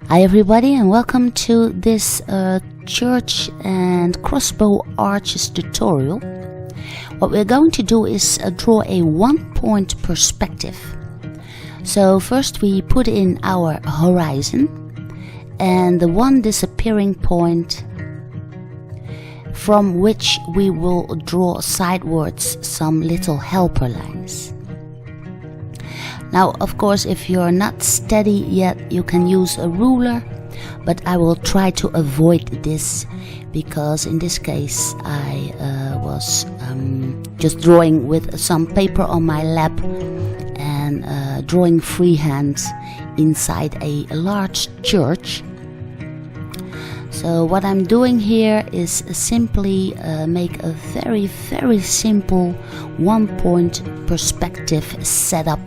Hi everybody, and welcome to this church and crossbow arches tutorial. What we're going to do is draw a one-point perspective. So first we put in our horizon and the one disappearing point from which we will draw sidewards some little helper lines. Now, of course, if you're not steady yet, you can use a ruler, but I will try to avoid this because in this case I was just drawing with some paper on my lap and drawing freehand inside a large church. So what I'm doing here is simply make a very simple one-point perspective setup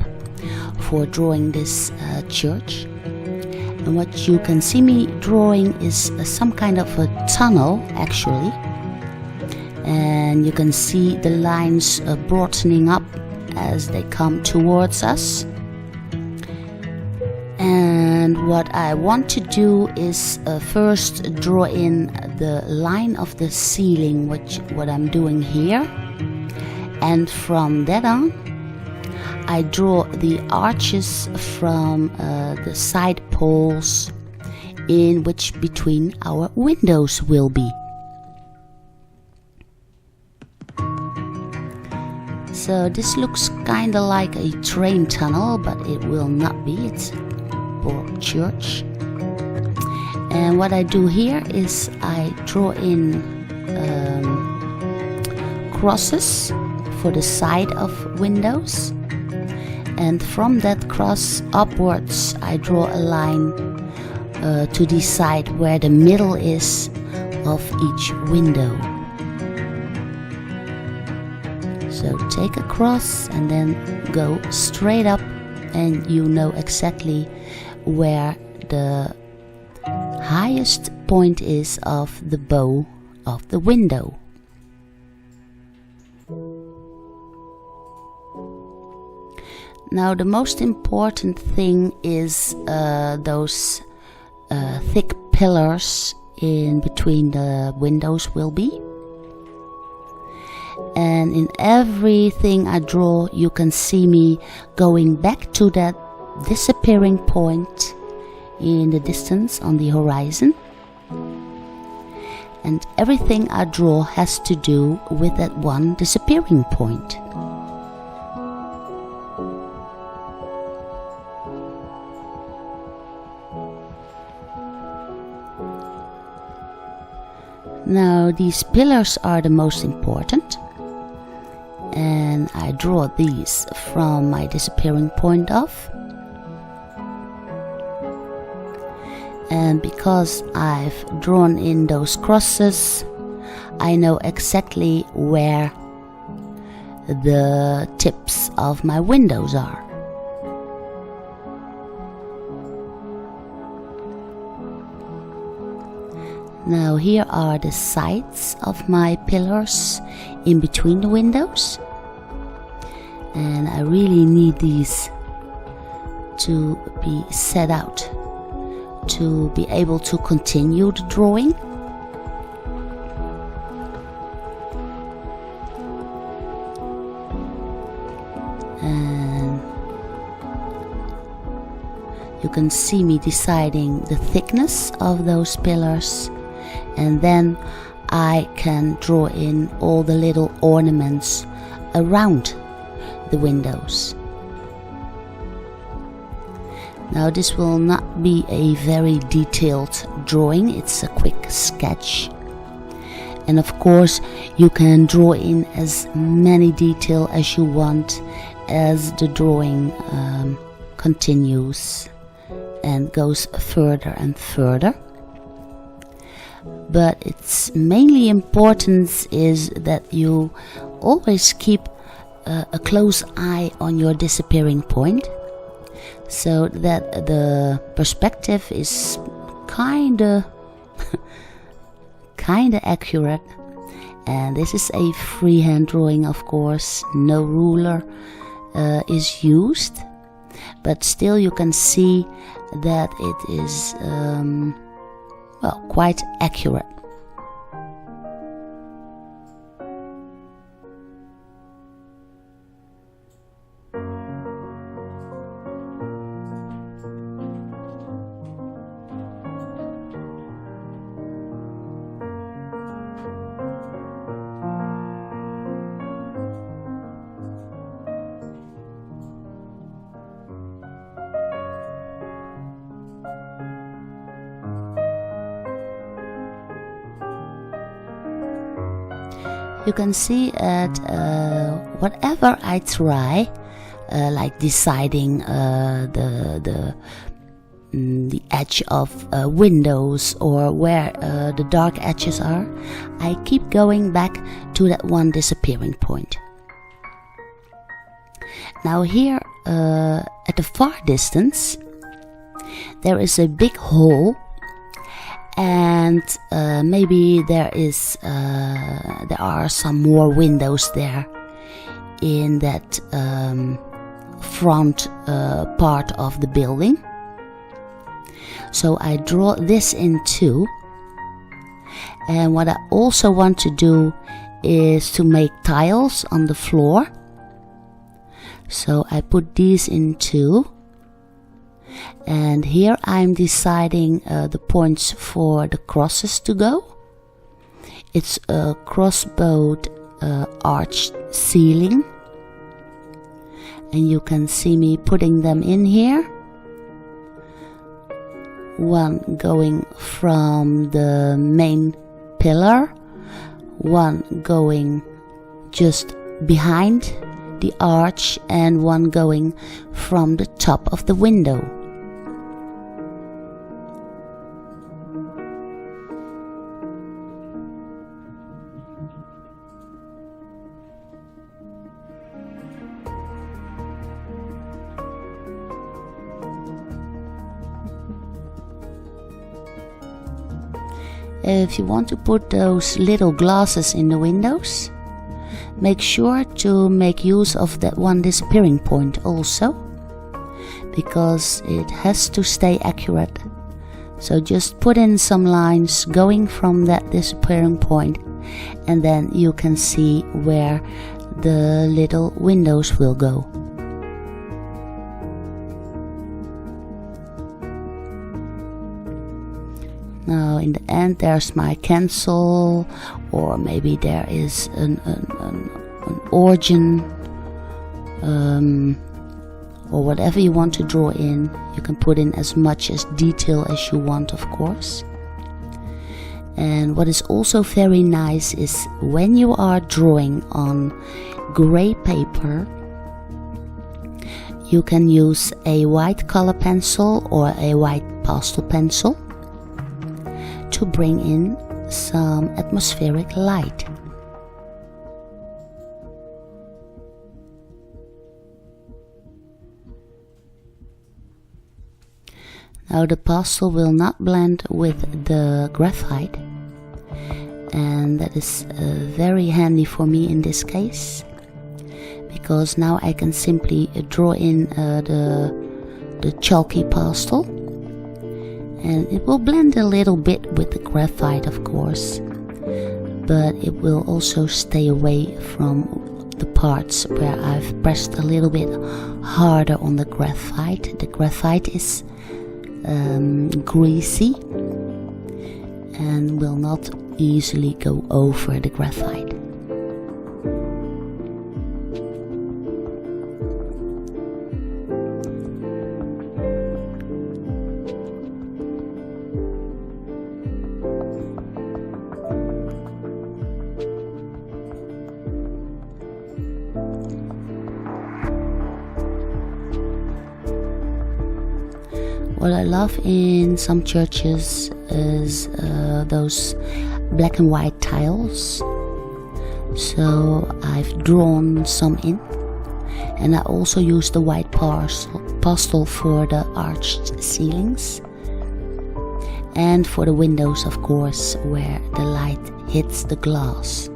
for drawing this church. And what you can see me drawing is some kind of a tunnel actually, and you can see the lines broadening up as they come towards us. And what I want to do is first draw in the line of the ceiling, what I'm doing here, and from that on I draw the arches from the side poles in which between our windows will be. So this looks kinda like a train tunnel, but it will not be. It's a church. And what I do here is I draw in crosses for the side of windows. And from that cross upwards I draw a line to decide where the middle is of each window. So take a cross and then go straight up, and you know exactly where the highest point is of the bow of the window. Now the most important thing is those thick pillars in between the windows will be. And in everything I draw you can see me going back to that disappearing point in the distance on the horizon. And everything I draw has to do with that one disappearing point. Now these pillars are the most important, and I draw these from my disappearing point off. And because I've drawn in those crosses, I know exactly where the tips of my windows are. Now here are the sides of my pillars in between the windows, and I really need these to be set out to be able to continue the drawing. And you can see me deciding the thickness of those pillars. And then I can draw in all the little ornaments around the windows. Now this will not be a very detailed drawing, it's a quick sketch. And of course you can draw in as many detail as you want as the drawing continues and goes further and further. But its mainly importance is that you always keep a close eye on your disappearing point, so that the perspective is kinda accurate. And this is a freehand drawing, of course, no ruler is used. but still you can see that it is well, quite accurate. You can see that whatever I try, like deciding the edge of windows or where the dark edges are, I keep going back to that one disappearing point. Now here at the far distance there is a big hole, and maybe there are some more windows there in that front part of the building. So I draw this in two, and what I also want to do is to make tiles on the floor. So I put these in two. And here I'm deciding the points for the crosses to go. It's a crossbowed arched ceiling, and you can see me putting them in here. One going from the main pillar, one going just behind the arch, and one going from the top of the window. If you want to put those little glasses in the windows, make sure to make use of that one disappearing point also, because it has to stay accurate. So just put in some lines going from that disappearing point, and then you can see where the little windows will go. Now in the end there's my cancel, or maybe there is an origin, or whatever you want to draw in. You can put in as much as detail as you want, of course. And what is also very nice is when you are drawing on gray paper, you can use a white color pencil or a white pastel pencil to bring in some atmospheric light. Now the pastel will not blend with the graphite, and that is very handy for me in this case, because now I can simply draw in the chalky pastel, and it will blend a little bit with the graphite, of course, but it will also stay away from the parts where I've pressed a little bit harder on the graphite. The graphite is greasy and will not easily go over the graphite. What I love in some churches is those black and white tiles. So I've drawn some in, and I also use the white pastel for the arched ceilings, and for the windows, of course, where the light hits the glass.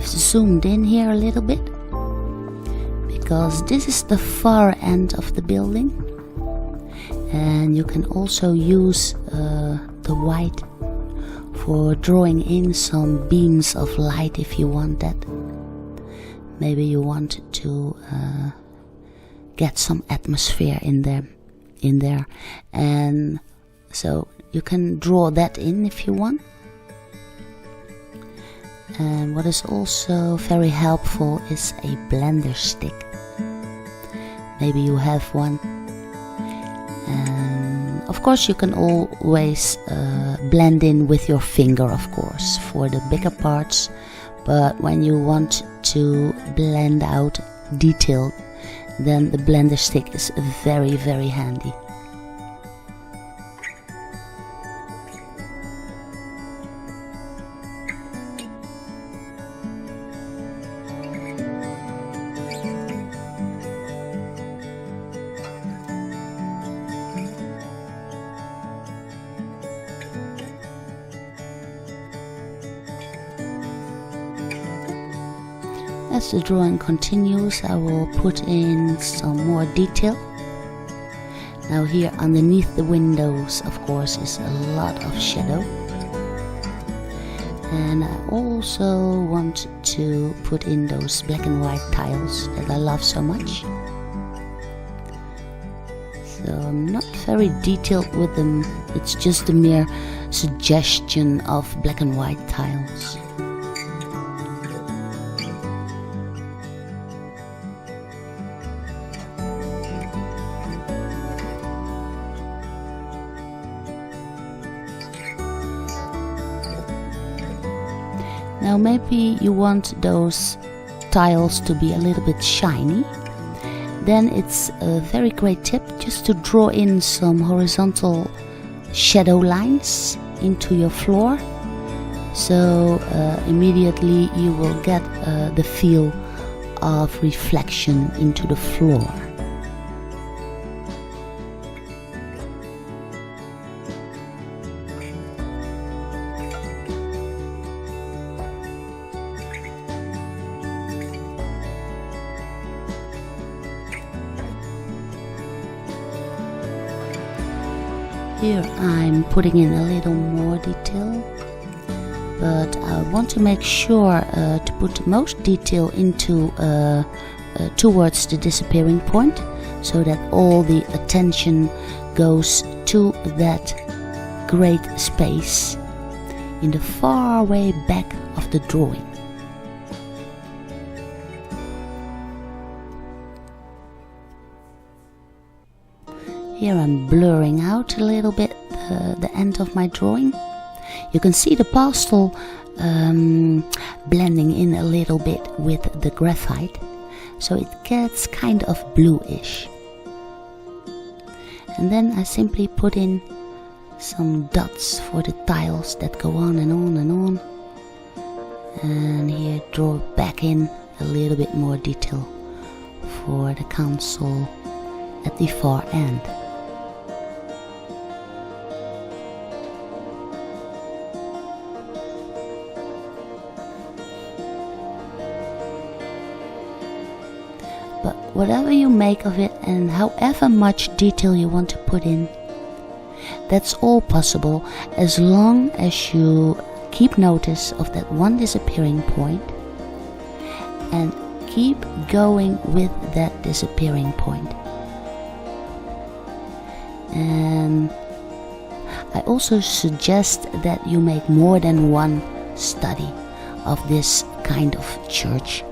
I've zoomed in here a little bit because this is the far end of the building, and you can also use the white for drawing in some beams of light if you want that. Maybe you want to get some atmosphere in there, and so you can draw that in if you want. And what is also very helpful is a blender stick. Maybe you have one. And of course you can always blend in with your finger, of course, for the bigger parts. But when you want to blend out detail, then the blender stick is very, very handy. As the drawing continues, I will put in some more detail. Now here underneath the windows, of course, is a lot of shadow. And I also want to put in those black and white tiles that I love so much. So I'm not very detailed with them, it's just a mere suggestion of black and white tiles. Now maybe you want those tiles to be a little bit shiny. Then it's a very great tip just to draw in some horizontal shadow lines into your floor. So immediately you will get the feel of reflection into the floor. Here I'm putting in a little more detail, but I want to make sure to put most detail into towards the disappearing point, so that all the attention goes to that great space in the far way back of the drawing. Here I'm blurring out a little bit the end of my drawing. You can see the pastel blending in a little bit with the graphite, so it gets kind of bluish. And then I simply put in some dots for the tiles that go on and on and on. And here draw back in a little bit more detail for the console at the far end. But whatever you make of it and however much detail you want to put in, that's all possible as long as you keep notice of that one disappearing point and keep going with that disappearing point. And I also suggest that you make more than one study of this kind of church.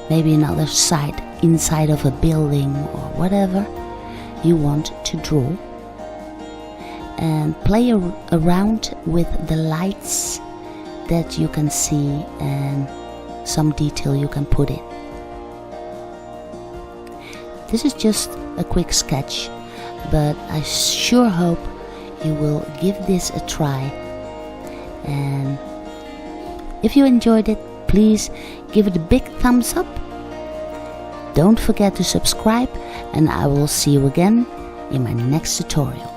Maybe another side inside of a building or whatever you want to draw. And play around with the lights that you can see and some detail you can put in. This is just a quick sketch, but I sure hope you will give this a try. And if you enjoyed it, please give it a big thumbs up. Don't forget to subscribe, and I will see you again in my next tutorial.